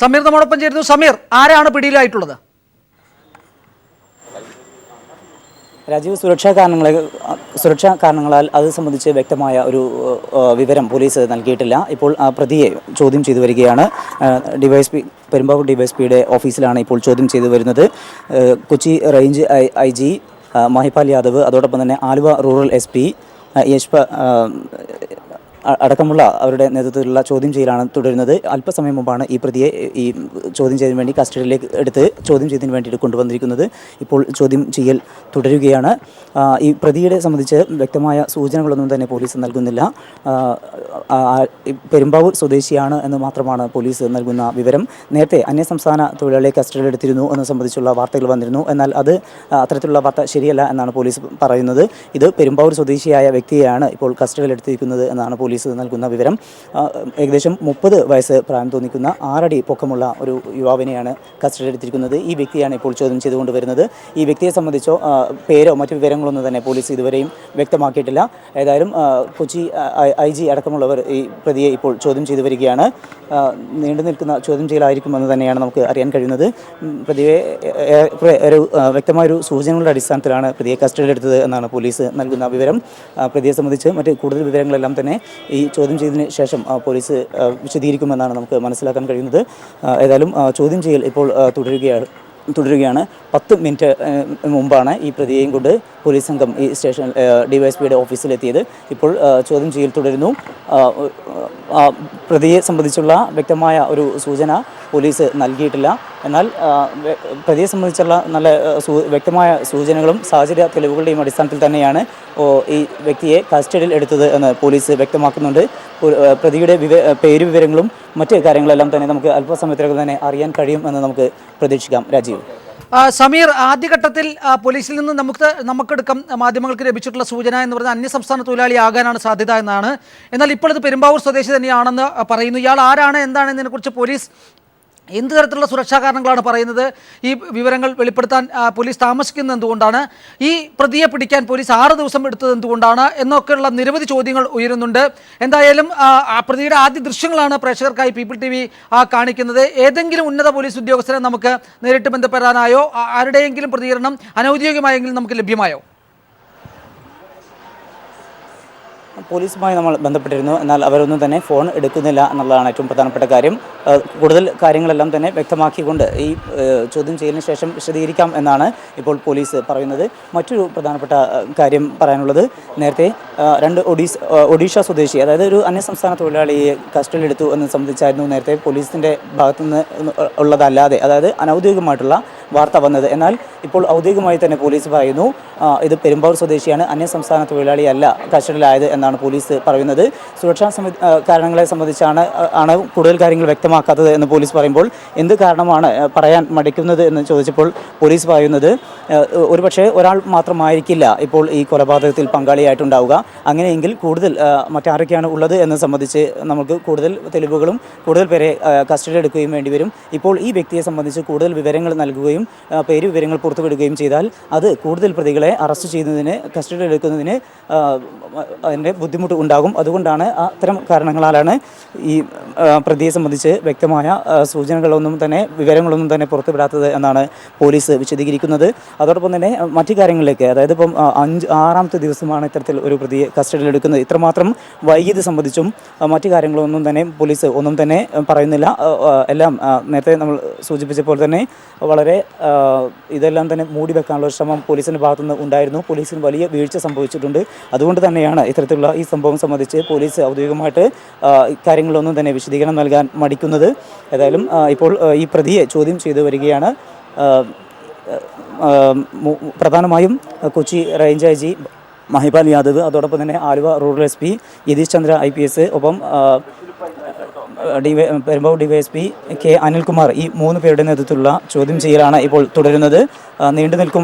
സമീർ നമ്മോടൊപ്പം ചേരുന്നു. സമീർ, ആരാണ് പിടിയിലായിട്ടുള്ളത്? രാജീവ്, സുരക്ഷാ കാരണങ്ങളാൽ അത് സംബന്ധിച്ച് വ്യക്തമായ ഒരു വിവരം പോലീസ് നൽകിയിട്ടില്ല. ഇപ്പോൾ പ്രതിയെ ചോദ്യം ചെയ്തു വരികയാണ്. പെരുമ്പാവൂർ ഡിവൈഎസ്പിയുടെ ഓഫീസിലാണ് ഇപ്പോൾ ചോദ്യം ചെയ്തു വരുന്നത്. കൊച്ചി റേഞ്ച് IG മഹിപാൽ യാദവ്, അതോടൊപ്പം തന്നെ ആലുവ റൂറൽ SP അടക്കമുള്ള അവരുടെ നേതൃത്വത്തിലുള്ള ചോദ്യം ചെയ്യലാണ് തുടരുന്നത്. അല്പസമയം മുമ്പാണ് ഈ പ്രതിയെ ഈ ചോദ്യം ചെയ്തതിന് വേണ്ടി കസ്റ്റഡിയിലേക്ക് എടുത്ത് ചോദ്യം ചെയ്തതിന് വേണ്ടിയിട്ട് കൊണ്ടുവന്നിരിക്കുന്നത്. ഇപ്പോൾ ചോദ്യം ചെയ്യൽ തുടരുകയാണ്. ഈ പ്രതിയെ സംബന്ധിച്ച് വ്യക്തമായ സൂചനകളൊന്നും തന്നെ പോലീസ് നൽകുന്നില്ല. പെരുമ്പാവൂർ സ്വദേശിയാണ് എന്ന് മാത്രമാണ് പോലീസ് നൽകുന്ന വിവരം. നേരത്തെ അന്യസംസ്ഥാന തൊഴിലാളിയെ കസ്റ്റഡിയിലെടുത്തിരുന്നു എന്ന് സംബന്ധിച്ചുള്ള വാർത്തകൾ വന്നിരുന്നു. എന്നാൽ അത് അത്തരത്തിലുള്ള വാർത്ത ശരിയല്ല എന്നാണ് പോലീസ് പറയുന്നത്. ഇത് പെരുമ്പാവൂർ സ്വദേശിയായ വ്യക്തിയെയാണ് ഇപ്പോൾ കസ്റ്റഡിയിലെടുത്തിരിക്കുന്നത് എന്നാണ് പോലീസ് നൽകുന്ന വിവരം. ഏകദേശം 30 വയസ്സ് പ്രായം തോന്നിക്കുന്ന 6 അടി പൊക്കമുള്ള ഒരു യുവാവിനെയാണ് കസ്റ്റഡിയിലെടുത്തിരിക്കുന്നത്. ഈ വ്യക്തിയാണ് ഇപ്പോൾ ചോദ്യം ചെയ്തുകൊണ്ട് വരുന്നത്. ഈ വ്യക്തിയെ സംബന്ധിച്ചോ പേരോ മറ്റു വിവരങ്ങളൊന്നും തന്നെ പോലീസ് ഇതുവരെയും വ്യക്തമാക്കിയിട്ടില്ല. ഏതായാലും കൊച്ചി IG അടക്കമുള്ളവർ ഈ പ്രതിയെ ഇപ്പോൾ ചോദ്യം ചെയ്തു വരികയാണ്. നീണ്ടു നിൽക്കുന്ന ചോദ്യം ചെയ്യലായിരിക്കുമെന്ന് തന്നെയാണ് നമുക്ക് അറിയാൻ കഴിയുന്നത്. പ്രതിയെ ഒരു വ്യക്തമായൊരു സൂചനകളുടെ അടിസ്ഥാനത്തിലാണ് പ്രതിയെ കസ്റ്റഡിയിലെടുത്തത് എന്നാണ് പോലീസ് നൽകുന്ന വിവരം. പ്രതിയെ സംബന്ധിച്ച് മറ്റ് കൂടുതൽ വിവരങ്ങളെല്ലാം തന്നെ ഈ ചോദ്യം ചെയ്തതിന് ശേഷം പോലീസ് വിശദീകരിക്കുമെന്നാണ് നമുക്ക് മനസ്സിലാക്കാൻ കഴിയുന്നത്. ഏതായാലും ചോദ്യം ചെയ്യൽ ഇപ്പോൾ തുടരുകയാണ്. 10 മിനിറ്റ് മുമ്പാണ് ഈ പ്രതിയെയും കൊണ്ട് പോലീസ് സംഘം ഈ സ്റ്റേഷൻ ഡിവൈഎസ്പിയുടെ ഓഫീസിലെത്തിയത്. ഇപ്പോൾ ചോദ്യം ചെയ്യൽ തുടരുന്നു. പ്രതിയെ സംബന്ധിച്ചുള്ള വ്യക്തമായ ഒരു സൂചന പോലീസ് നൽകിയിട്ടില്ല. എന്നാൽ പ്രതിയെ സംബന്ധിച്ചുള്ള നല്ല വ്യക്തമായ സൂചനകളും സാഹചര്യ തെളിവുകളുടെയും അടിസ്ഥാനത്തിൽ തന്നെയാണ് ഈ വ്യക്തിയെ കസ്റ്റഡിയിൽ എടുത്തത് എന്ന് പോലീസ് വ്യക്തമാക്കുന്നുണ്ട്. പ്രതിയുടെ പേരുവിവരങ്ങളും മറ്റ് കാര്യങ്ങളെല്ലാം തന്നെ നമുക്ക് അല്പസമയത്തിനകം തന്നെ അറിയാൻ കഴിയും എന്ന് നമുക്ക് പ്രതീക്ഷിക്കാം. രാജീവ്. സമീർ, ആദ്യഘട്ടത്തിൽ പോലീസിൽ നിന്ന് നമുക്കെടുക്കാം മാധ്യമങ്ങൾക്ക് ലഭിച്ചിട്ടുള്ള സൂചന എന്ന് പറഞ്ഞാൽ അന്യസംസ്ഥാന തൊഴിലാളി ആകാനാണ് സാധ്യത എന്നാണ്. എന്നാൽ ഇപ്പോൾ ഇത് പെരുമ്പാവൂർ സ്വദേശി തന്നെയാണെന്ന് പറയുന്നു. ഇയാൾ ആരാണ്, എന്താണ് എന്നതിനെക്കുറിച്ച് പോലീസ് എന്ത് തരത്തിലുള്ള സുരക്ഷാ കാരണങ്ങളാണ് പറയുന്നത്? ഈ വിവരങ്ങൾ വെളിപ്പെടുത്താൻ പോലീസ് താമസിക്കുന്നത് എന്തുകൊണ്ടാണ്? ഈ പ്രതിയെ പിടിക്കാൻ പോലീസ് 6 ദിവസം എടുത്തത് എന്തുകൊണ്ടാണ് എന്നൊക്കെയുള്ള നിരവധി ചോദ്യങ്ങൾ ഉയരുന്നുണ്ട്. എന്തായാലും പ്രതിയുടെ ആദ്യ ദൃശ്യങ്ങളാണ് പ്രേക്ഷകർക്കായി പീപ്പിൾ TV കാണിക്കുന്നത്. ഏതെങ്കിലും ഉന്നത പോലീസ് ഉദ്യോഗസ്ഥരെ നമുക്ക് നേരിട്ട് ബന്ധപ്പെടാനായോ ആരുടെയെങ്കിലും പ്രതികരണം അനൗദ്യോഗികമായെങ്കിലും നമുക്ക് ലഭ്യമായോ? പോലീസുമായി നമ്മൾ ബന്ധപ്പെട്ടിരുന്നു. എന്നാൽ അവരൊന്നും തന്നെ ഫോൺ എടുക്കുന്നില്ല എന്നുള്ളതാണ് ഏറ്റവും പ്രധാനപ്പെട്ട കാര്യം. കൂടുതൽ കാര്യങ്ങളെല്ലാം തന്നെ വ്യക്തമാക്കിക്കൊണ്ട് ഈ ചോദ്യം ചെയ്യലിന് ശേഷം വിശദീകരിക്കാം എന്നാണ് ഇപ്പോൾ പോലീസ് പറയുന്നത്. മറ്റൊരു പ്രധാനപ്പെട്ട കാര്യം പറയാനുള്ളത്, നേരത്തെ 2 ഒഡീഷ സ്വദേശി, അതായത് ഒരു അന്യസംസ്ഥാന തൊഴിലാളിയെ കസ്റ്റഡിയിലെടുത്തു എന്ന് സംബന്ധിച്ചായിരുന്നു നേരത്തെ പോലീസിൻ്റെ ഭാഗത്തുനിന്ന് ഉള്ളതല്ലാതെ, അതായത് അനൗദ്യോഗികമായിട്ടുള്ള വാർത്ത വന്നത്. എന്നാൽ ഇപ്പോൾ ഔദ്യോഗികമായി തന്നെ പോലീസ് പറയുന്നു ഇത് പെരുമ്പാവൂർ സ്വദേശിയാണ്, അന്യസംസ്ഥാന തൊഴിലാളിയല്ല കസ്റ്റഡിയിലായത് എന്നാണ് പോലീസ് പറയുന്നത്. സുരക്ഷാ കാരണങ്ങളെ സംബന്ധിച്ചാണ് കൂടുതൽ കാര്യങ്ങൾ വ്യക്തമാക്കാത്തത് എന്ന് പോലീസ് പറയുമ്പോൾ എന്ത് കാരണമാണ് പറയാൻ മടിക്കുന്നത് എന്ന് ചോദിച്ചപ്പോൾ പോലീസ് പറയുന്നത് ഒരുപക്ഷെ ഒരാൾ മാത്രമായിരിക്കില്ല ഇപ്പോൾ ഈ കൊലപാതകത്തിൽ പങ്കാളിയായിട്ടുണ്ടാവുക. അങ്ങനെയെങ്കിൽ കൂടുതൽ മറ്റാരൊക്കെയാണ് ഉള്ളത് എന്ന് സംബന്ധിച്ച് നമുക്ക് കൂടുതൽ തെളിവുകളും കൂടുതൽ പേരെ കസ്റ്റഡിയിലെടുക്കുകയും വേണ്ടിവരും. ഇപ്പോൾ ഈ വ്യക്തിയെ സംബന്ധിച്ച് കൂടുതൽ വിവരങ്ങൾ നൽകുകയും പേര് വിവരങ്ങൾ പുറത്തുവിടുകയും ചെയ്താൽ അത് കൂടുതൽ പ്രതികളെ അറസ്റ്റ് ചെയ്യുന്നതിന്, കസ്റ്റഡിയിലെടുക്കുന്നതിന് അതിൻ്റെ ബുദ്ധിമുട്ട് ഉണ്ടാകും. അതുകൊണ്ടാണ് അത്തരം കാരണങ്ങളാലാണ് ഈ പ്രതിയെ സംബന്ധിച്ച് വ്യക്തമായ വിവരങ്ങളൊന്നും തന്നെ പുറത്തുവിടാത്തത് എന്നാണ് പോലീസ് വിശദീകരിക്കുന്നത്. അതോടൊപ്പം തന്നെ മറ്റു കാര്യങ്ങളിലേക്ക്, അതായത് ഇപ്പം 6ാമത്തെ ദിവസമാണ് ഇത്തരത്തിൽ ഒരു പ്രതിയെ കസ്റ്റഡിയിലെടുക്കുന്നത്. ഇത്രമാത്രം വൈകിയത് സംബന്ധിച്ചും മറ്റു കാര്യങ്ങളൊന്നും തന്നെ പോലീസ് ഒന്നും തന്നെ പറയുന്നില്ല. എല്ലാം നേരത്തെ നമ്മൾ സൂചിപ്പിച്ചപ്പോൾ തന്നെ വളരെ ഇതെല്ലാം തന്നെ മൂടി വെക്കാനുള്ള ശ്രമം പോലീസിൻ്റെ ഭാഗത്തുനിന്ന് ഉണ്ടായിരുന്നു. പോലീസിന് വലിയ വീഴ്ച സംഭവിച്ചിട്ടുണ്ട്. അതുകൊണ്ട് തന്നെയാണ് ഇത്തരത്തിലുള്ള ഈ സംഭവം സംബന്ധിച്ച് പോലീസ് ഔദ്യോഗികമായിട്ട് കാര്യങ്ങളൊന്നും തന്നെ വിശദീകരണം നൽകാൻ മടിക്കുന്നത്. ഏതായാലും ഇപ്പോൾ ഈ പ്രതിയെ ചോദ്യം ചെയ്തു വരികയാണ്. പ്രധാനമായും കൊച്ചി റേഞ്ച് IG മഹിപാൽ യാദവ്, അതോടൊപ്പം തന്നെ Aluva rural SP Yathish Chandra IPS, ഒപ്പം പെരുമ്പാവൂർ DYSP K അനിൽകുമാർ, ഈ 3 പേരുടെ നേതൃത്വത്തിലുള്ള ചോദ്യം ചെയ്യലാണ് ഇപ്പോൾ തുടരുന്നത്. നീണ്ടു നിൽക്കും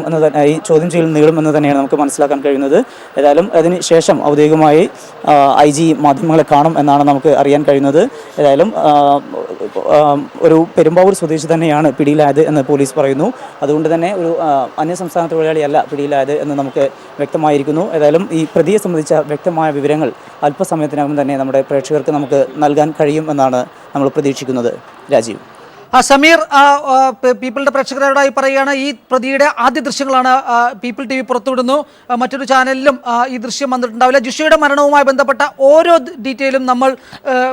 ഈ ചോദ്യം ചെയ്യൽ നീളുമെന്ന് തന്നെയാണ് നമുക്ക് മനസ്സിലാക്കാൻ കഴിയുന്നത്. ഏതായാലും അതിന് ശേഷം ഔദ്യോഗികമായി IG മാധ്യമങ്ങളെ കാണും എന്നാണ് നമുക്ക് അറിയാൻ കഴിയുന്നത്. ഏതായാലും ഒരു പെരുമ്പാവൂർ സ്വദേശി തന്നെയാണ് പിടിയിലായത് എന്ന് പോലീസ് പറയുന്നു. അതുകൊണ്ട് തന്നെ ഒരു അന്യസംസ്ഥാന തൊഴിലാളിയല്ല പിടിയിലായത് എന്ന് നമുക്ക് വ്യക്തമായിരിക്കുന്നു. ഏതായാലും ഈ പ്രതിയെ സംബന്ധിച്ച വ്യക്തമായ വിവരങ്ങൾ അല്പസമയത്തിനകം തന്നെ നമ്മുടെ പ്രേക്ഷകർക്ക് നമുക്ക് നൽകാൻ കഴിയും എന്നാണ് നമ്മൾ പ്രതീക്ഷിക്കുന്നത്. രാജീവ്. സമീർ, പീപ്പിളുടെ പ്രേക്ഷകരോടായി പറയുകയാണ്, ഈ പ്രതിയുടെ ആദ്യ ദൃശ്യങ്ങളാണ് പീപ്പിൾ TV പുറത്തുവിടുന്നു. മറ്റൊരു ചാനലിലും ഈ ദൃശ്യം വന്നിട്ടുണ്ടാവില്ല. ജിഷയുടെ മരണവുമായി ബന്ധപ്പെട്ട ഓരോ ഡീറ്റെയിലും നമ്മൾ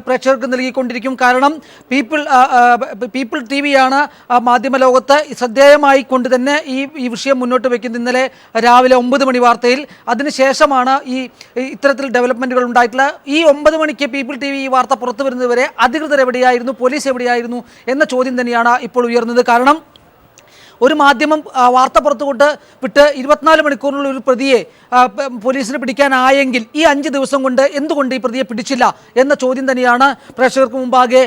പ്രേക്ഷകർക്ക് നൽകിക്കൊണ്ടിരിക്കും. കാരണം പീപ്പിൾ TV യാണ് മാധ്യമ ലോകത്ത് ശ്രദ്ധേയമായി കൊണ്ട് തന്നെ ഈ വിഷയം മുന്നോട്ട് വയ്ക്കുന്നത്. ഇന്നലെ രാവിലെ 9 മണി വാർത്തയിൽ അതിനുശേഷമാണ് ഇത്തരത്തിൽ ഡെവലപ്മെന്റുകൾ ഉണ്ടായിട്ടുള്ളത്. ഈ 9 മണിക്ക് പീപ്പിൾ TV ഈ വാർത്ത പുറത്തു വരുന്നതുവരെ അധികൃതർ എവിടെയായിരുന്നു, പോലീസ് എവിടെയായിരുന്നു എന്ന ചോദ്യം തന്നെയാണ് ഇപ്പോൾ ഉയർന്നത്. കാരണം ഒരു മാധ്യമം വാർത്ത പുറത്തുകൊണ്ട് വിട്ട് 24 മണിക്കൂറിനുള്ള ഒരു പ്രതിയെ പോലീസിന് പിടിക്കാനായെങ്കിൽ ഈ 5 ദിവസം കൊണ്ട് എന്തുകൊണ്ട് ഈ പ്രതിയെ പിടിച്ചില്ല എന്ന ചോദ്യം തന്നെയാണ് പ്രേക്ഷകർക്ക് മുമ്പാകെ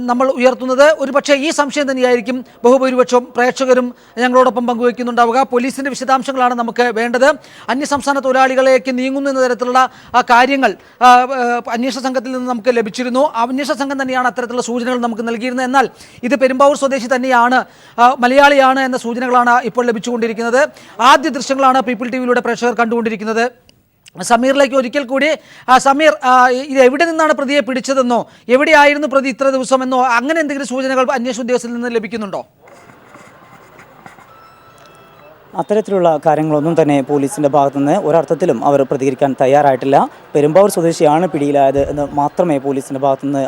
നമ്മൾ ഉയർത്തുന്നത്. ഒരുപക്ഷെ ഈ സംശയം തന്നെയായിരിക്കും ബഹുഭൂരിപക്ഷം പ്രേക്ഷകരും ഞങ്ങളോടൊപ്പം പങ്കുവയ്ക്കുന്നുണ്ടാവുക. പോലീസിൻ്റെ വിശദാംശങ്ങളാണ് നമുക്ക് വേണ്ടത്. അന്യസംസ്ഥാന തൊഴിലാളികളേക്ക് നീങ്ങുന്നു എന്ന തരത്തിലുള്ള കാര്യങ്ങൾ അന്വേഷണ സംഘത്തിൽ നിന്ന് നമുക്ക് ലഭിച്ചിരുന്നു. അന്വേഷണ സംഘം തന്നെയാണ് അത്തരത്തിലുള്ള സൂചനകൾ നമുക്ക് നൽകിയിരുന്നത്. എന്നാൽ ഇത് പെരുമ്പാവൂർ സ്വദേശി തന്നെയാണ്, മലയാളിയാണ് എന്ന സൂചനകളാണ് ഇപ്പോൾ ലഭിച്ചുകൊണ്ടിരിക്കുന്നത്. ആദ്യ ദൃശ്യങ്ങളാണ് പീപ്പിൾ TVയിലൂടെ പ്രേക്ഷകർ കണ്ടുകൊണ്ടിരിക്കുന്നത്. സമീറിലേക്ക് ഒരിക്കൽ കൂടി. സമീർ, ഇത് എവിടെ നിന്നാണ് പ്രതിയെ പിടിച്ചതെന്നോ എവിടെയായിരുന്നു പ്രതി ഇത്ര ദിവസമെന്നോ അങ്ങനെ എന്തെങ്കിലും സൂചനകൾ അന്വേഷണ ഉദ്യോഗസ്ഥരിൽ നിന്ന് ലഭിക്കുന്നുണ്ടോ? അത്തരത്തിലുള്ള കാര്യങ്ങളൊന്നും തന്നെ പോലീസിൻ്റെ ഭാഗത്തുനിന്ന് ഒരർത്ഥത്തിലും അവർ പ്രതികരിക്കാൻ തയ്യാറായിട്ടില്ല. പെരുമ്പാവൂർ സ്വദേശിയാണ് പിടിയിലായത് എന്ന് മാത്രമേ പോലീസിൻ്റെ ഭാഗത്തുനിന്ന്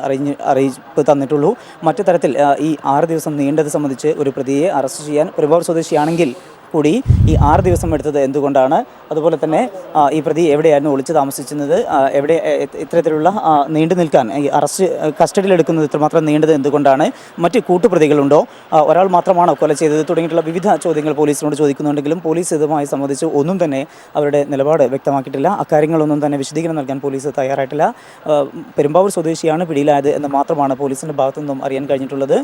അറിയിപ്പ് തന്നിട്ടുള്ളൂ. മറ്റു തരത്തിൽ ഈ 6 ദിവസം നീണ്ടത് സംബന്ധിച്ച് ഒരു പ്രതിയെ അറസ്റ്റ് ചെയ്യാൻ പെരുമ്പാവൂർ സ്വദേശിയാണെങ്കിൽ കൂടി ഈ 6 ദിവസം എടുത്തത് എന്തുകൊണ്ടാണ്, അതുപോലെ തന്നെ ഈ പ്രതി എവിടെയായിരുന്നു ഒളിച്ചു താമസിച്ചിരുന്നത്, എവിടെ ഇത്തരത്തിലുള്ള നീണ്ടു നിൽക്കാൻ ഈ അറസ്റ്റ് കസ്റ്റഡിയിലെടുക്കുന്നത് ഇത്രമാത്രം നീണ്ടത് എന്തുകൊണ്ടാണ്, മറ്റ് കൂട്ടുപ്രതികളുണ്ടോ, ഒരാൾ മാത്രമാണോ കൊല ചെയ്തത് തുടങ്ങിയിട്ടുള്ള വിവിധ ചോദ്യങ്ങൾ പോലീസിനോട് ചോദിക്കുന്നുണ്ടെങ്കിലും പോലീസ് ഇതുമായി സംബന്ധിച്ച് ഒന്നും തന്നെ അവരുടെ നിലപാട് വ്യക്തമാക്കിയിട്ടില്ല. അക്കാര്യങ്ങളൊന്നും തന്നെ വിശദീകരണം നൽകാൻ പോലീസ് തയ്യാറായിട്ടില്ല. പെരുമ്പാവൂർ സ്വദേശിയാണ് പിടിയിലായത് എന്ന് മാത്രമാണ് പോലീസിൻ്റെ ഭാഗത്തു നിന്നും അറിയാൻ കഴിഞ്ഞിട്ടുള്ളത്.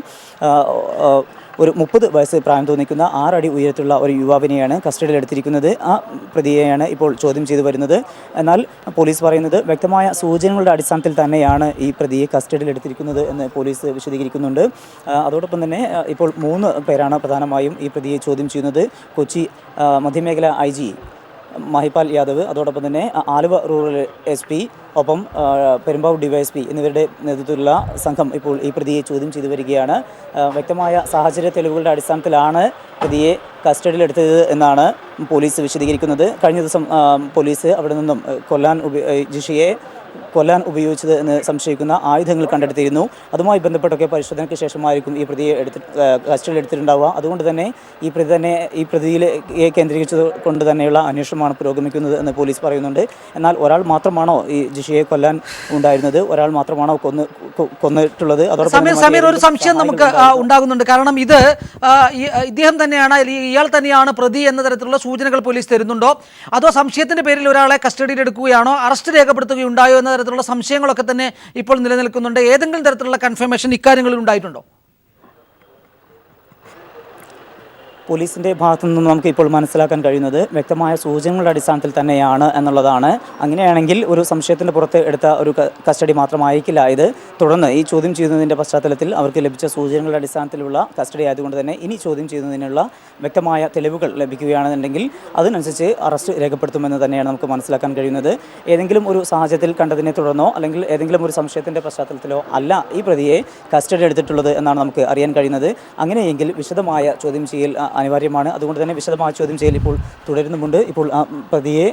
ഒരു 30 വയസ്സ് പ്രായം തോന്നിക്കുന്ന 6 അടി ഉയരത്തുള്ള ഒരു യുവാവിനെയാണ് കസ്റ്റഡിയിലെടുത്തിരിക്കുന്നത്. ആ പ്രതിയെയാണ് ഇപ്പോൾ ചോദ്യം ചെയ്തു വരുന്നത്. എന്നാൽ പോലീസ് പറയുന്നത് വ്യക്തമായ സൂചനകളുടെ അടിസ്ഥാനത്തിൽ തന്നെയാണ് ഈ പ്രതിയെ കസ്റ്റഡിയിലെടുത്തിരിക്കുന്നത് എന്ന് പോലീസ് വിശദീകരിക്കുന്നുണ്ട്. അതോടൊപ്പം തന്നെ ഇപ്പോൾ 3 പേരാണ് പ്രധാനമായും ഈ പ്രതിയെ ചോദ്യം ചെയ്യുന്നത്. കൊച്ചി മധ്യമേഖല IG മഹിപാൽ യാദവ്, അതോടൊപ്പം തന്നെ ആലുവ റൂറൽ SP, ഒപ്പം പെരുമ്പാവൂർ DYSP എന്നിവരുടെ നേതൃത്വത്തിലുള്ള സംഘം ഇപ്പോൾ ഈ പ്രതിയെ ചോദ്യം ചെയ്തു വരികയാണ്. വ്യക്തമായ സാഹചര്യ തെളിവുകളുടെ അടിസ്ഥാനത്തിലാണ് പ്രതിയെ കസ്റ്റഡിയിലെടുത്തത് എന്നാണ് പോലീസ് വിശദീകരിക്കുന്നത്. കഴിഞ്ഞ ദിവസം പോലീസ് അവിടെ നിന്നും ജിഷയെ കൊല്ലാൻ ഉപയോഗിച്ചത് എന്ന് സംശയിക്കുന്ന ആയുധങ്ങൾ കണ്ടെടുത്തിരുന്നു. അതുമായി ബന്ധപ്പെട്ടൊക്കെ പരിശോധനയ്ക്ക് ശേഷമായിരിക്കും ഈ പ്രതിയെ കസ്റ്റഡിയിലെടുത്തിട്ടുണ്ടാവുക. അതുകൊണ്ട് തന്നെ ഈ പ്രതിയെ കേന്ദ്രീകരിച്ചത് കൊണ്ട് തന്നെയുള്ള അന്വേഷണമാണ് പുരോഗമിക്കുന്നത് എന്ന് പോലീസ് പറയുന്നുണ്ട്. എന്നാൽ ഒരാൾ മാത്രമാണോ ഈ ജിഷയെ കൊല്ലാൻ ഉണ്ടായിരുന്നത്, ഒരാൾ മാത്രമാണോ കൊന്നിട്ടുള്ളത്? സമീർ, ഒരു സംശയം നമുക്ക് ഉണ്ടാകുന്നുണ്ട്. കാരണം ഇദ്ദേഹം തന്നെയാണ്, ഇയാൾ തന്നെയാണ് പ്രതി എന്ന തരത്തിലുള്ള സൂചനകൾ പോലീസ് തരുന്നുണ്ടോ, അതോ സംശയത്തിന്റെ പേരിൽ ഒരാളെ കസ്റ്റഡിയിലെടുക്കുകയാണോ, അറസ്റ്റ് രേഖപ്പെടുത്തുകയുണ്ടായോ എന്ന തരത്തിലുള്ള സംശയങ്ങളൊക്കെ തന്നെ ഇപ്പോൾ നിലനിൽക്കുന്നുണ്ട്. ഏതെങ്കിലും തരത്തിലുള്ള കൺഫർമേഷൻ ഇക്കാര്യങ്ങളിൽ ഉണ്ടായിട്ടുണ്ടോ? പോലീസിൻ്റെ ഭാഗത്തു നിന്നും നമുക്ക് ഇപ്പോൾ മനസ്സിലാക്കാൻ കഴിയുന്നത് വ്യക്തമായ സൂചനകളുടെ അടിസ്ഥാനത്തിൽ തന്നെയാണ് എന്നുള്ളതാണ്. അങ്ങനെയാണെങ്കിൽ ഒരു സംശയത്തിൻ്റെ പുറത്ത് എടുത്ത ഒരു കസ്റ്റഡി മാത്രമായിരിക്കില്ല ഇത്. തുടർന്ന് ഈ ചോദ്യം ചെയ്യുന്നതിൻ്റെ പശ്ചാത്തലത്തിൽ അവർക്ക് ലഭിച്ച സൂചനകളുടെ അടിസ്ഥാനത്തിലുള്ള കസ്റ്റഡി ആയതുകൊണ്ട് തന്നെ ഇനി ചോദ്യം ചെയ്യുന്നതിനുള്ള വ്യക്തമായ തെളിവുകൾ ലഭിക്കുകയാണെന്നുണ്ടെങ്കിൽ അതിനനുസരിച്ച് അറസ്റ്റ് രേഖപ്പെടുത്തുമെന്ന് തന്നെയാണ് നമുക്ക് മനസ്സിലാക്കാൻ കഴിയുന്നത്. ഏതെങ്കിലും ഒരു സാഹചര്യത്തിൽ കണ്ടതിനെ തുടർന്നോ അല്ലെങ്കിൽ ഏതെങ്കിലും ഒരു സംശയത്തിൻ്റെ പശ്ചാത്തലത്തിലോ അല്ല ഈ പ്രതിയെ കസ്റ്റഡി എടുത്തിട്ടുള്ളത് എന്നാണ് നമുക്ക് അറിയാൻ കഴിയുന്നത്. അങ്ങനെയെങ്കിൽ വിശദമായ ചോദ്യം ചെയ്യൽ അനിവാര്യമാണ്. അതുകൊണ്ട് തന്നെ വിശദമായ ചോദ്യം ചെയ്യൽ ഇപ്പോൾ തുടരുന്നുമുണ്ട്. ഇപ്പോൾ പ്രതിയെ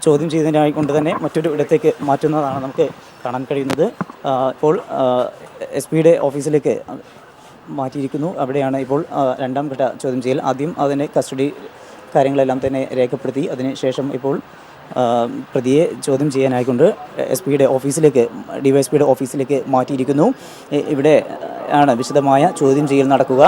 ചോദ്യം ചെയ്തതിനായി കൊണ്ട് തന്നെ മറ്റൊരു ഇടത്തേക്ക് മാറ്റുന്നതാണ് നമുക്ക് കാണാൻ കഴിയുന്നത്. ഇപ്പോൾ SP ഓഫീസിലേക്ക് മാറ്റിയിരിക്കുന്നു. അവിടെയാണ് ഇപ്പോൾ 2ാം ഘട്ട ചോദ്യം ചെയ്യൽ. ആദ്യം അതിന് കസ്റ്റഡി കാര്യങ്ങളെല്ലാം തന്നെ രേഖപ്പെടുത്തി അതിനുശേഷം ഇപ്പോൾ പ്രതിയെ ചോദ്യം ചെയ്യാനായിക്കൊണ്ട് ഓഫീസിലേക്ക് DYSP ഓഫീസിലേക്ക് മാറ്റിയിരിക്കുന്നു. ഇവിടെ ആണ് വിശദമായ ചോദ്യം ചെയ്യൽ നടക്കുക.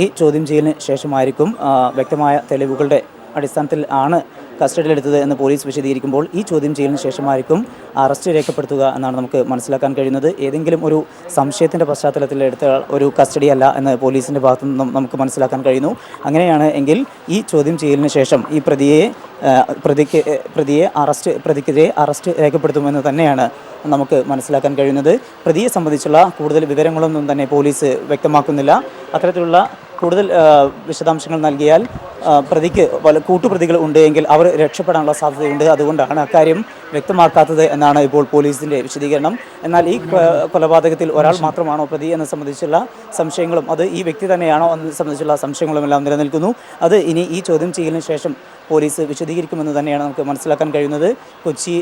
ഈ ചോദ്യം ചെയ്യലിന് ശേഷമായിരിക്കും വ്യക്തമായ തെളിവുകളുടെ അടിസ്ഥാനത്തിൽ ആണ് കസ്റ്റഡിയിലെടുത്തത് എന്ന് പോലീസ് വിശദീകരിക്കുമ്പോൾ ഈ ചോദ്യം ചെയ്യലിന് ശേഷമായിരിക്കും അറസ്റ്റ് രേഖപ്പെടുത്തുക എന്നാണ് നമുക്ക് മനസ്സിലാക്കാൻ കഴിയുന്നത്. ഏതെങ്കിലും ഒരു സംശയത്തിൻ്റെ പശ്ചാത്തലത്തിൽ എടുത്ത ഒരു കസ്റ്റഡിയല്ല എന്ന് പോലീസിൻ്റെ ഭാഗത്തു നിന്നും നമുക്ക് മനസ്സിലാക്കാൻ കഴിയുന്നു. അങ്ങനെയാണ് എങ്കിൽ ഈ ചോദ്യം ചെയ്യലിന് ശേഷം ഈ പ്രതിക്കെതിരെ അറസ്റ്റ് രേഖപ്പെടുത്തുമെന്ന് തന്നെയാണ് നമുക്ക് മനസ്സിലാക്കാൻ കഴിയുന്നത്. പ്രതിയെ സംബന്ധിച്ചുള്ള കൂടുതൽ വിവരങ്ങളൊന്നും തന്നെ പോലീസ് വ്യക്തമാക്കുന്നില്ല. അത്തരത്തിലുള്ള കൂടുതൽ വിശദാംശങ്ങൾ നൽകിയാൽ പ്രതിക്ക് പല കൂട്ടുപ്രതികൾ ഉണ്ട് എങ്കിൽ അവർ രക്ഷപ്പെടാനുള്ള സാധ്യതയുണ്ട്. അതുകൊണ്ടാണ് അക്കാര്യം വ്യക്തമാക്കാത്തത് എന്നാണ് ഇപ്പോൾ പോലീസിൻ്റെ വിശദീകരണം. എന്നാൽ ഈ കൊലപാതകത്തിൽ ഒരാൾ മാത്രമാണോ പ്രതി എന്നെ സംബന്ധിച്ചുള്ള സംശയങ്ങളും അത് ഈ വ്യക്തി തന്നെയാണോ എന്നത് സംബന്ധിച്ചുള്ള സംശയങ്ങളുമെല്ലാം നിലനിൽക്കുന്നു. അത് ഇനി ഈ ചോദ്യം ചെയ്യലിന് ശേഷം പോലീസ് വിശദീകരിക്കുമെന്ന് തന്നെയാണ് നമുക്ക് മനസ്സിലാക്കാൻ കഴിയുന്നത്. കൊച്ചി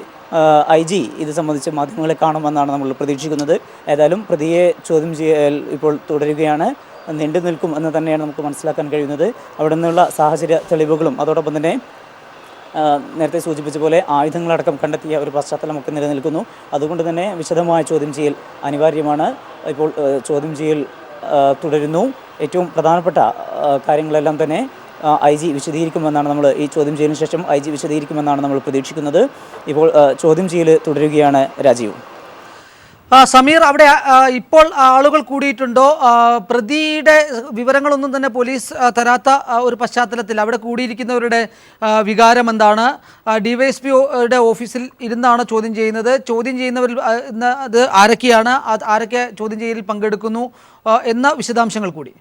IG ഇത് സംബന്ധിച്ച് മാധ്യമങ്ങളെ കാണുമെന്നാണ് നമ്മൾ പ്രതീക്ഷിക്കുന്നത്. ഏതായാലും പ്രതിയെ ചോദ്യം ചെയ്യൽ ഇപ്പോൾ തുടരുകയാണ്, നീണ്ടു നിൽക്കും എന്ന് തന്നെയാണ് നമുക്ക് മനസ്സിലാക്കാൻ കഴിയുന്നത്. അവിടെ നിന്നുള്ള സാഹചര്യ തെളിവുകളും അതോടൊപ്പം തന്നെ നേരത്തെ സൂചിപ്പിച്ച പോലെ ആയുധങ്ങളടക്കം കണ്ടെത്തിയ ഒരു പശ്ചാത്തലമൊക്കെ നിലനിൽക്കുന്നു. അതുകൊണ്ട് തന്നെ വിശദമായ ചോദ്യം ചെയ്യൽ അനിവാര്യമാണ്. ഇപ്പോൾ ചോദ്യം ചെയ്യൽ തുടരുന്നു. ഏറ്റവും പ്രധാനപ്പെട്ട കാര്യങ്ങളെല്ലാം തന്നെ IG വിശദീകരിക്കുമെന്നാണ് നമ്മൾ ഈ ചോദ്യം ചെയ്യലിന് ശേഷം IG വിശദീകരിക്കുമെന്നാണ് നമ്മൾ പ്രതീക്ഷിക്കുന്നത്. ഇപ്പോൾ ചോദ്യം ചെയ്യൽ തുടരുകയാണ്. രാജീവ്. സമീർ, അവിടെ ഇപ്പോൾ ആളുകൾ കൂടിയിട്ടുണ്ടോ? പ്രതിയുടെ വിവരങ്ങളൊന്നും തന്നെ പോലീസ് തരാത്ത ഒരു പശ്ചാത്തലത്തിൽ അവിടെ കൂടിയിരിക്കുന്നവരുടെ വികാരം എന്താണ്? DYSPയുടെ ഓഫീസിൽ ഇരുന്നാണ് ചോദ്യം ചെയ്യുന്നത്. ചോദ്യം ചെയ്യുന്നവരിൽ അത് ആരൊക്കെയാണ്, ആരൊക്കെ ചോദ്യം ചെയ്യലിൽ പങ്കെടുക്കുന്നു എന്ന വിശദാംശങ്ങൾ കൂടി.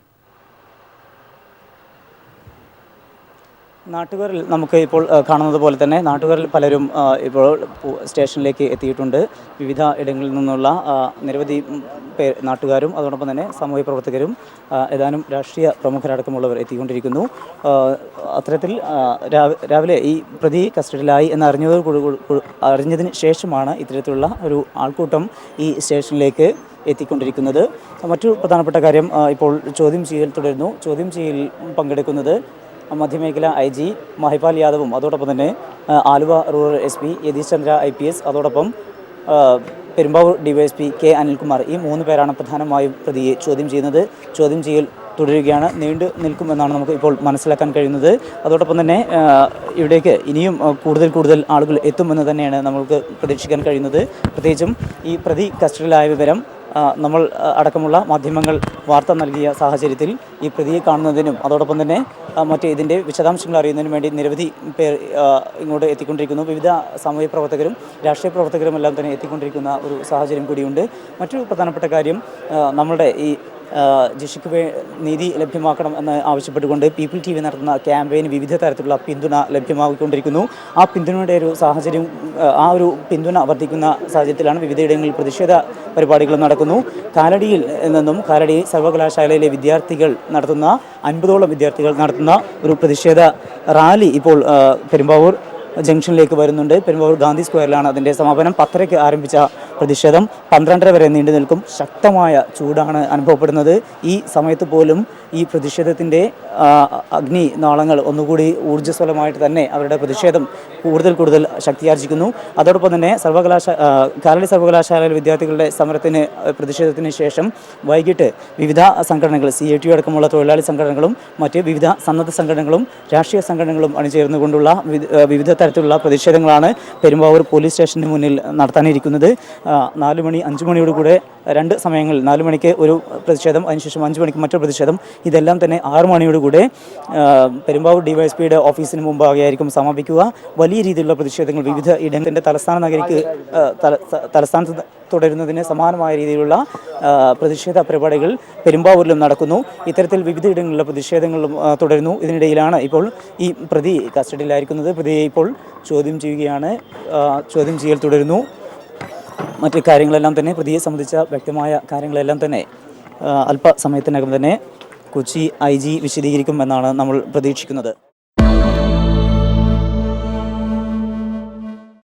നാട്ടുകാരിൽ നമുക്ക് ഇപ്പോൾ കാണുന്നത് പോലെ തന്നെ നാട്ടുകാരിൽ പലരും ഇപ്പോൾ സ്റ്റേഷനിലേക്ക് എത്തിയിട്ടുണ്ട്. വിവിധ ഇടങ്ങളിൽ നിന്നുള്ള നിരവധി നാട്ടുകാരും അതോടൊപ്പം തന്നെ സാമൂഹ്യ പ്രവർത്തകരും ഏതാനും രാഷ്ട്രീയ പ്രമുഖരടക്കമുള്ളവർ എത്തിക്കൊണ്ടിരിക്കുന്നു. അത്തരത്തിൽ രാവിലെ ഈ പ്രതി കസ്റ്റഡിയിലായി അറിഞ്ഞതിന് ശേഷമാണ് ഇത്തരത്തിലുള്ള ഒരു ആൾക്കൂട്ടം ഈ സ്റ്റേഷനിലേക്ക് എത്തിക്കൊണ്ടിരിക്കുന്നത്. മറ്റു പ്രധാനപ്പെട്ട കാര്യം, ഇപ്പോൾ ചോദ്യം ചെയ്യൽ തുടരുന്നു. ചോദ്യം ചെയ്യലിൽ പങ്കെടുക്കുന്നത് മധ്യമേഖല IG മഹിപാൽ യാദവും അതോടൊപ്പം തന്നെ Aluva rural SP Yathish Chandra IPS അതോടൊപ്പം പെരുമ്പാവൂർ DYSP K അനിൽകുമാർ, ഈ 3 പേരാണ് പ്രധാനമായും പ്രതിയെ ചോദ്യം ചെയ്യുന്നത്. ചോദ്യം ചെയ്യൽ തുടരുകയാണ്, നീണ്ടു നിൽക്കുമെന്നാണ് നമുക്ക് ഇപ്പോൾ മനസ്സിലാക്കാൻ കഴിയുന്നത്. അതോടൊപ്പം തന്നെ ഇവിടേക്ക് ഇനിയും കൂടുതൽ ആളുകൾ എത്തുമെന്ന് തന്നെയാണ് നമ്മൾക്ക് പ്രതീക്ഷിക്കാൻ കഴിയുന്നത്. പ്രത്യേകിച്ചും ഈ പ്രതി കസ്റ്റഡിയിലായ വിവരം നമ്മൾ അടക്കമുള്ള മാധ്യമങ്ങൾ വാർത്ത നൽകിയ സാഹചര്യത്തിൽ ഈ പ്രതിയെ കാണുന്നതിനും അതോടൊപ്പം തന്നെ മറ്റ് ഇതിൻ്റെ വിശദാംശങ്ങൾ അറിയുന്നതിനും വേണ്ടി നിരവധി പേർ ഇങ്ങോട്ട് എത്തിക്കൊണ്ടിരിക്കുന്നു. വിവിധ സാമൂഹ്യ പ്രവർത്തകരും രാഷ്ട്രീയ പ്രവർത്തകരും എല്ലാം തന്നെ എത്തിക്കൊണ്ടിരിക്കുന്ന ഒരു സാഹചര്യം കൂടിയുണ്ട്. മറ്റൊരു പ്രധാനപ്പെട്ട കാര്യം, നമ്മളുടെ ഈ ജിഷയ്ക്ക് നീതി ലഭ്യമാക്കണം എന്ന് ആവശ്യപ്പെട്ടുകൊണ്ട് പീപ്പിൾ TV നടത്തുന്ന ക്യാമ്പയിന് വിവിധ തരത്തിലുള്ള പിന്തുണ ലഭ്യമാക്കിക്കൊണ്ടിരിക്കുന്നു. ആ പിന്തുണയുടെ ഒരു സാഹചര്യം, ആ ഒരു പിന്തുണ വർദ്ധിക്കുന്ന സാഹചര്യത്തിലാണ് വിവിധയിടങ്ങളിൽ പ്രതിഷേധ പരിപാടികൾ നടക്കുന്നു. കാലടിയിൽ നിന്നും കാലടി സർവകലാശാലയിലെ വിദ്യാർത്ഥികൾ നടത്തുന്ന 50ഓളം വിദ്യാർത്ഥികൾ നടത്തുന്ന ഒരു പ്രതിഷേധ റാലി ഇപ്പോൾ പെരുമ്പാവൂർ ജംഗ്ഷനിലേക്ക് വരുന്നുണ്ട്. പെരുമ്പാവൂർ ഗാന്ധി സ്ക്വയറിലാണ് അതിൻ്റെ സമാപനം. 10:30 ആരംഭിച്ച പ്രതിഷേധം 12:30 വരെ നീണ്ടു നിൽക്കും. ശക്തമായ ചൂടാണ് അനുഭവപ്പെടുന്നത്. ഈ സമയത്ത് പോലും ഈ പ്രതിഷേധത്തിൻ്റെ അഗ്നി നാളങ്ങൾ ഒന്നുകൂടി ഊർജ്ജസ്വലമായിട്ട് തന്നെ അവരുടെ പ്രതിഷേധം കൂടുതൽ ശക്തിയാർജിക്കുന്നു. അതോടൊപ്പം തന്നെ കാലടി സർവകലാശാലയിലെ വിദ്യാർത്ഥികളുടെ പ്രതിഷേധത്തിന് ശേഷം വൈകിട്ട് വിവിധ സംഘടനകൾ CITU അടക്കമുള്ള തൊഴിലാളി സംഘടനകളും മറ്റ് വിവിധ സന്നദ്ധ സംഘടനകളും രാഷ്ട്രീയ സംഘടനകളും അണിചേർന്നുകൊണ്ടുള്ള വിവിധ തരത്തിലുള്ള പ്രതിഷേധങ്ങളാണ് പെരുമ്പാവൂർ പോലീസ് സ്റ്റേഷന് മുന്നിൽ നടത്താനിരിക്കുന്നത്. 4 മണി 5 മണിയോടുകൂടെ 2 സമയങ്ങളിൽ 4 മണിക്ക് ഒരു പ്രതിഷേധം, അതിനുശേഷം 5 മണിക്ക് മറ്റൊരു പ്രതിഷേധം, ഇതെല്ലാം തന്നെ 6 മണിയോടുകൂടെ പെരുമ്പാവൂർ DYSPയുടെ ഓഫീസിന് മുമ്പാകെയായിരിക്കും സമാപിക്കുക. വലിയ രീതിയിലുള്ള പ്രതിഷേധങ്ങൾ വിവിധ ഇടങ്ങളുടെ തലസ്ഥാനത്ത് തുടരുന്നതിന് സമാനമായ രീതിയിലുള്ള പ്രതിഷേധ പരിപാടികൾ പെരുമ്പാവൂരിലും നടക്കുന്നു. ഇത്തരത്തിൽ വിവിധ ഇടങ്ങളിലുള്ള പ്രതിഷേധങ്ങളും തുടരുന്നു. ഇതിനിടയിലാണ് ഇപ്പോൾ ഈ പ്രതി കസ്റ്റഡിയിലായിരിക്കുന്നത്. പ്രതിയെ ഇപ്പോൾ ചോദ്യം ചെയ്യുകയാണ്. ചോദ്യം ചെയ്യൽ തുടരുന്നു. മറ്റ് കാര്യങ്ങളെല്ലാം തന്നെ പ്രതിയെ സംബന്ധിച്ച വ്യക്തമായ കാര്യങ്ങളെല്ലാം തന്നെ അല്പസമയത്തിനകം തന്നെ കൊച്ചി IG വിശദീകരിക്കുമെന്നാണ് നമ്മൾ പ്രതീക്ഷിക്കുന്നത്.